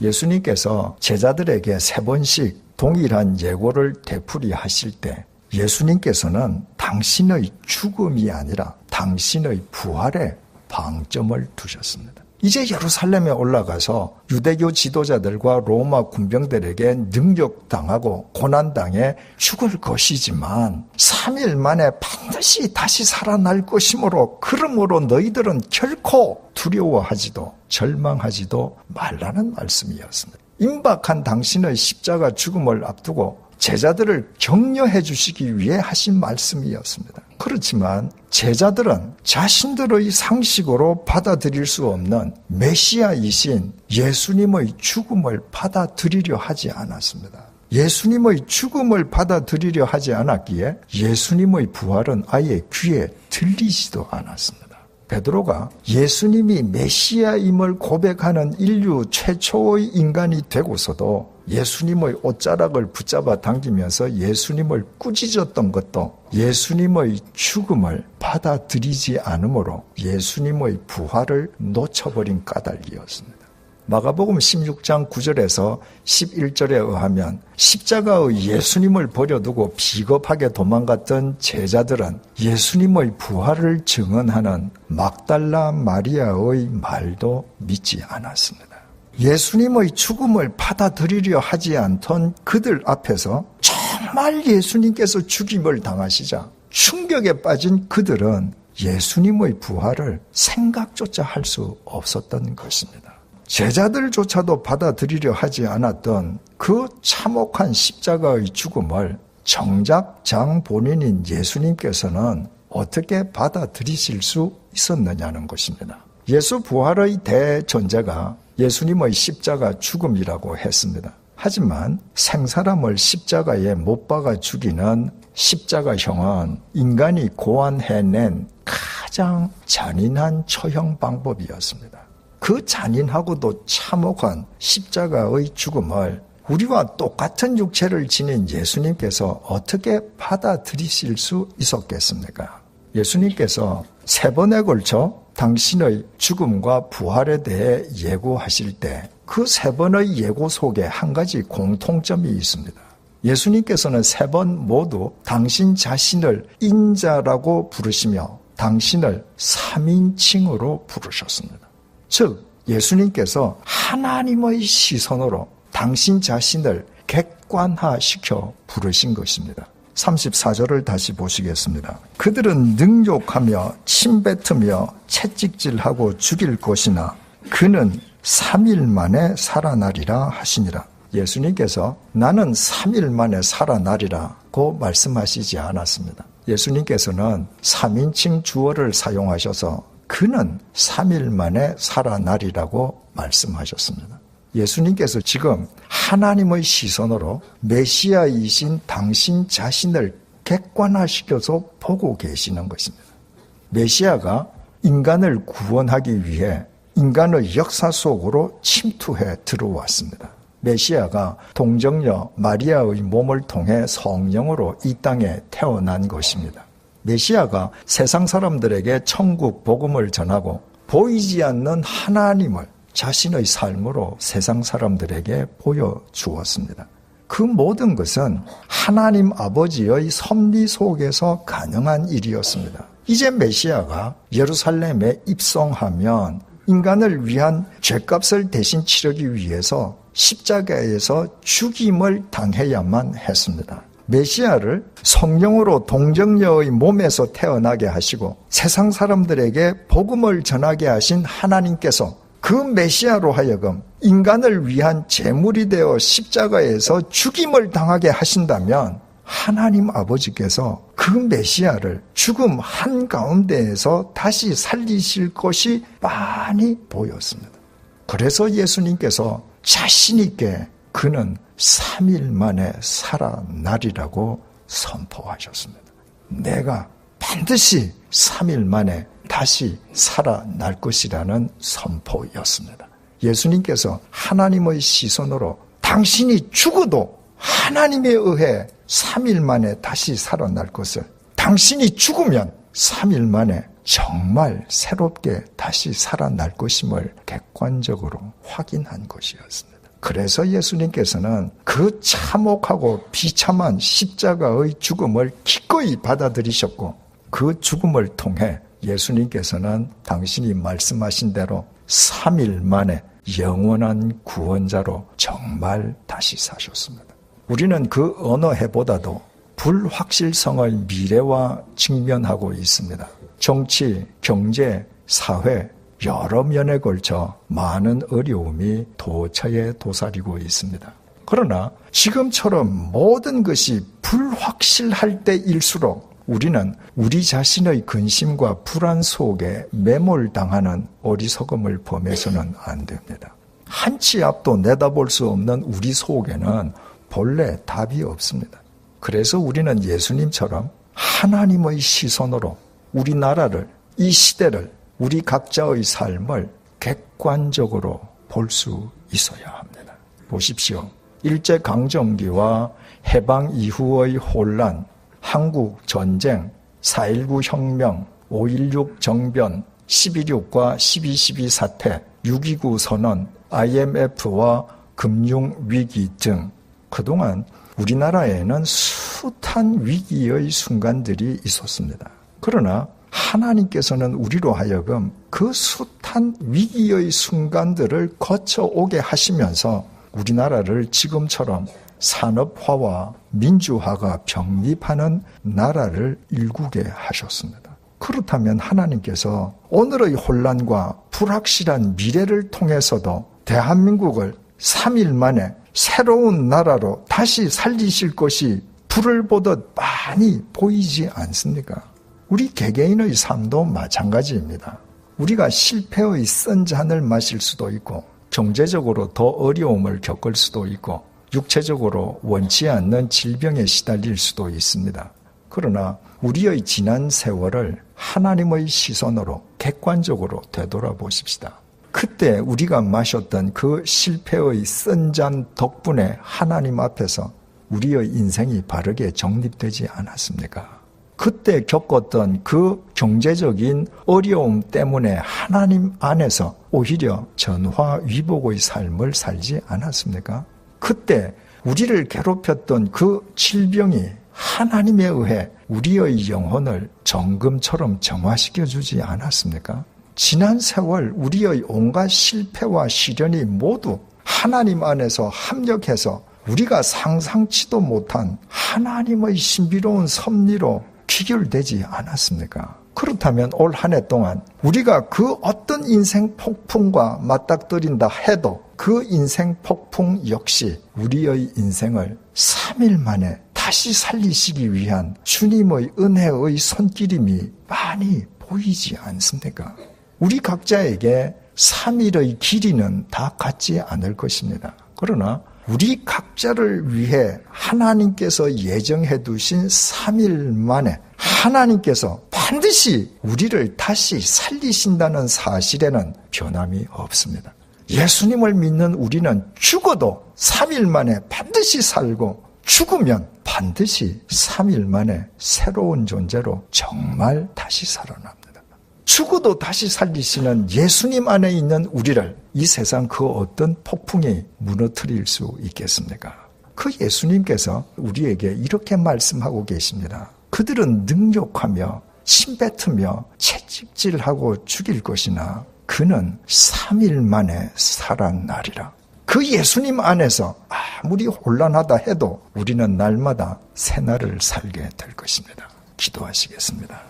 예수님께서 제자들에게 3번씩 동일한 예고를 되풀이하실 때 예수님께서는 당신의 죽음이 아니라 당신의 부활에 방점을 두셨습니다. 이제 예루살렘에 올라가서 유대교 지도자들과 로마 군병들에게 능욕당하고 고난당해 죽을 것이지만 3일 만에 반드시 다시 살아날 것이므로 그러므로 너희들은 결코 두려워하지도 절망하지도 말라는 말씀이었습니다. 임박한 당신의 십자가 죽음을 앞두고 제자들을 격려해 주시기 위해 하신 말씀이었습니다. 그렇지만 제자들은 자신들의 상식으로 받아들일 수 없는 메시아이신 예수님의 죽음을 받아들이려 하지 않았습니다. 예수님의 죽음을 받아들이려 하지 않았기에 예수님의 부활은 아예 귀에 들리지도 않았습니다. 베드로가 예수님이 메시아임을 고백하는 인류 최초의 인간이 되고서도 예수님의 옷자락을 붙잡아 당기면서 예수님을 꾸짖었던 것도 예수님의 죽음을 받아들이지 않으므로 예수님의 부활을 놓쳐버린 까닭이었습니다. 마가복음 16장 9절에서 11절에 의하면 십자가의 예수님을 버려두고 비겁하게 도망갔던 제자들은 예수님의 부활을 증언하는 막달라 마리아의 말도 믿지 않았습니다. 예수님의 죽음을 받아들이려 하지 않던 그들 앞에서 정말 예수님께서 죽임을 당하시자 충격에 빠진 그들은 예수님의 부활을 생각조차 할 수 없었던 것입니다. 제자들조차도 받아들이려 하지 않았던 그 참혹한 십자가의 죽음을 정작 장 본인인 예수님께서는 어떻게 받아들이실 수 있었느냐는 것입니다. 예수 부활의 대전제가 예수님의 십자가 죽음이라고 했습니다. 하지만 생사람을 십자가에 못 박아 죽이는 십자가형은 인간이 고안해낸 가장 잔인한 처형 방법이었습니다. 그 잔인하고도 참혹한 십자가의 죽음을 우리와 똑같은 육체를 지닌 예수님께서 어떻게 받아들이실 수 있었겠습니까? 예수님께서 3번에 걸쳐 당신의 죽음과 부활에 대해 예고하실 때 그 3번의 예고 속에 한 가지 공통점이 있습니다. 예수님께서는 3번 모두 당신 자신을 인자라고 부르시며 당신을 3인칭으로 부르셨습니다. 즉 예수님께서 하나님의 시선으로 당신 자신을 객관화시켜 부르신 것입니다. 34절을 다시 보시겠습니다. 그들은 능욕하며 침뱉으며 채찍질하고 죽일 것이나 그는 3일 만에 살아나리라 하시니라. 예수님께서 나는 3일 만에 살아나리라고 말씀하시지 않았습니다. 예수님께서는 3인칭 주어를 사용하셔서 그는 3일 만에 살아나리라고 말씀하셨습니다. 예수님께서 지금 하나님의 시선으로 메시아이신 당신 자신을 객관화시켜서 보고 계시는 것입니다. 메시아가 인간을 구원하기 위해 인간의 역사 속으로 침투해 들어왔습니다. 메시아가 동정녀 마리아의 몸을 통해 성령으로 이 땅에 태어난 것입니다. 메시아가 세상 사람들에게 천국 복음을 전하고 보이지 않는 하나님을 자신의 삶으로 세상 사람들에게 보여주었습니다. 그 모든 것은 하나님 아버지의 섭리 속에서 가능한 일이었습니다. 이제 메시아가 예루살렘에 입성하면 인간을 위한 죄값을 대신 치르기 위해서 십자가에서 죽임을 당해야만 했습니다. 메시아를 성령으로 동정녀의 몸에서 태어나게 하시고 세상 사람들에게 복음을 전하게 하신 하나님께서 그 메시아로 하여금 인간을 위한 제물이 되어 십자가에서 죽임을 당하게 하신다면 하나님 아버지께서 그 메시아를 죽음 한가운데에서 다시 살리실 것이 빤히 보였습니다. 그래서 예수님께서 자신 있게 그는 3일 만에 살아나리라고 선포하셨습니다. 내가 반드시 3일 만에 다시 살아날 것이라는 선포였습니다. 예수님께서 하나님의 시선으로 당신이 죽어도 하나님에 의해 3일 만에 다시 살아날 것을, 당신이 죽으면 3일 만에 정말 새롭게 다시 살아날 것임을 객관적으로 확인한 것이었습니다. 그래서 예수님께서는 그 참혹하고 비참한 십자가의 죽음을 기꺼이 받아들이셨고 그 죽음을 통해 예수님께서는 당신이 말씀하신 대로 3일 만에 영원한 구원자로 정말 다시 사셨습니다. 우리는 그 어느 해보다도 불확실성의 미래와 직면하고 있습니다. 정치, 경제, 사회 여러 면에 걸쳐 많은 어려움이 도처에 도사리고 있습니다. 그러나 지금처럼 모든 것이 불확실할 때일수록 우리는 우리 자신의 근심과 불안 속에 매몰당하는 어리석음을 범해서는 안 됩니다. 한치 앞도 내다볼 수 없는 우리 속에는 본래 답이 없습니다. 그래서 우리는 예수님처럼 하나님의 시선으로 우리나라를, 이 시대를, 우리 각자의 삶을 객관적으로 볼 수 있어야 합니다. 보십시오. 일제강점기와 해방 이후의 혼란, 한국 전쟁, 4.19 혁명, 5.16 정변, 11.6과 12.12 사태, 6.29 선언, IMF와 금융위기 등 그동안 우리나라에는 숱한 위기의 순간들이 있었습니다. 그러나 하나님께서는 우리로 하여금 그 숱한 위기의 순간들을 거쳐오게 하시면서 우리나라를 지금처럼 산업화와 민주화가 병립하는 나라를 일구게 하셨습니다. 그렇다면 하나님께서 오늘의 혼란과 불확실한 미래를 통해서도 대한민국을 3일 만에 새로운 나라로 다시 살리실 것이 불을 보듯 많이 보이지 않습니까? 우리 개개인의 삶도 마찬가지입니다. 우리가 실패의 쓴 잔을 마실 수도 있고 경제적으로 더 어려움을 겪을 수도 있고 육체적으로 원치 않는 질병에 시달릴 수도 있습니다. 그러나 우리의 지난 세월을 하나님의 시선으로 객관적으로 되돌아보십시다. 그때 우리가 마셨던 그 실패의 쓴 잔 덕분에 하나님 앞에서 우리의 인생이 바르게 정립되지 않았습니까? 그때 겪었던 그 경제적인 어려움 때문에 하나님 안에서 오히려 전화위복의 삶을 살지 않았습니까? 그때 우리를 괴롭혔던 그 질병이 하나님에 의해 우리의 영혼을 정금처럼 정화시켜주지 않았습니까? 지난 세월 우리의 온갖 실패와 시련이 모두 하나님 안에서 합력해서 우리가 상상치도 못한 하나님의 신비로운 섭리로 귀결되지 않았습니까? 그렇다면 올 한 해 동안 우리가 그 어떤 인생 폭풍과 맞닥뜨린다 해도 그 인생 폭풍 역시 우리의 인생을 3일 만에 다시 살리시기 위한 주님의 은혜의 손길임이 많이 보이지 않습니까? 우리 각자에게 3일의 길이는 다 같지 않을 것입니다. 그러나 우리 각자를 위해 하나님께서 예정해 두신 3일 만에 하나님께서 반드시 우리를 다시 살리신다는 사실에는 변함이 없습니다. 예수님을 믿는 우리는 죽어도 3일 만에 반드시 살고 죽으면 반드시 3일 만에 새로운 존재로 정말 다시 살아납니다. 죽어도 다시 살리시는 예수님 안에 있는 우리를 이 세상 그 어떤 폭풍이 무너뜨릴 수 있겠습니까? 그 예수님께서 우리에게 이렇게 말씀하고 계십니다. 그들은 능욕하며 침뱉으며 채찍질하고 죽일 것이나 그는 3일 만에 살아나리라. 그 예수님 안에서 아무리 혼란하다 해도 우리는 날마다 새날을 살게 될 것입니다. 기도하시겠습니다.